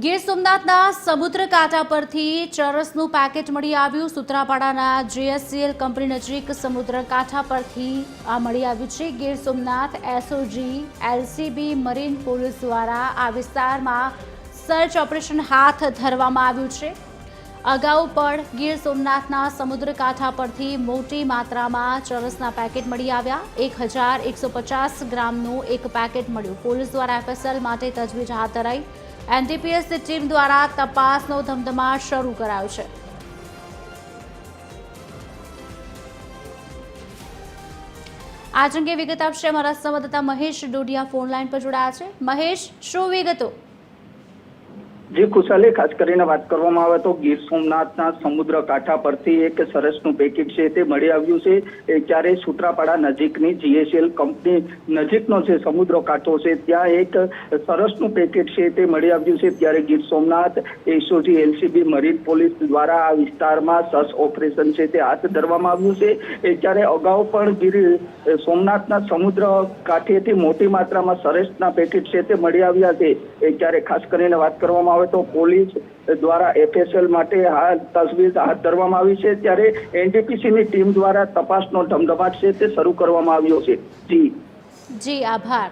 ગીર સોમનાથના સમુદ્ર કાંઠા પરથી ચરસનું પેકેટ મળી આવ્યું। સૂત્રાપાડાના JSCL કંપની નજીક સમુદ્ર કાંઠા પરથી આ મળી આવ્યું છે। Gir Somnath SOG LCB marine police દ્વારા આ વિસ્તારમાં સર્ચ ઓપરેશન હાથ ધરવામાં આવ્યું છે। અગાઉ પણ ગીર સોમનાથના સમુદ્ર કાંઠા પરથી મોટી માત્રામાં ચરસના પેકેટ મળી આવ્યા। 1150 ગ્રામનું એક પેકેટ મળ્યું। પોલીસ દ્વારા FSL માટે તજવીજ હાથ ધરાઈ। NDPS ટીમ દ્વારા તપાસનો ધમધમાટ શરૂ કરાયો છે। આજ અંગે વિગત આપશે અમારા સંવાદદાતા મહેશ ડોડિયા ફોન લાઈન પર જોડાયા છે। મહેશ, શું વિગતો? જે ખુશાલી, ખાસ કરીને વાત કરવામાં આવે તો ગીર સોમનાથના સમુદ્ર કાંઠા પરથી એક સરસનું પેકેટ છે તે મળી આવ્યું છે। ત્યારે સૂત્રાપાડા નજીકની JSCL કંપની નજીકનો જે સમુદ્ર કાંઠો છે ત્યાં એક સરસનું પેકેટ છે તે મળી આવ્યું છે। ત્યારે Gir Somnath SOG LCB marine police દ્વારા આ વિસ્તારમાં સર્ચ ઓપરેશન છે તે હાથ ધરવામાં આવ્યું છે। ત્યારે અગાઉ પણ ગીર સોમનાથના સમુદ્ર કાંઠેથી મોટી માત્રામાં સરસના પેકેટ છે તે મળી આવ્યા છે। ત્યારે ખાસ કરીને વાત કરવામાં આવે તો પોલીસ દ્વારા FSL માટે હાલ તજવીજ હાથ ધરવામાં આવી છે। ત્યારે NDPC ની ટીમ દ્વારા તપાસનો ધમધમાટ છે તે શરૂ કરવામાં આવ્યો છે। જી, આભાર।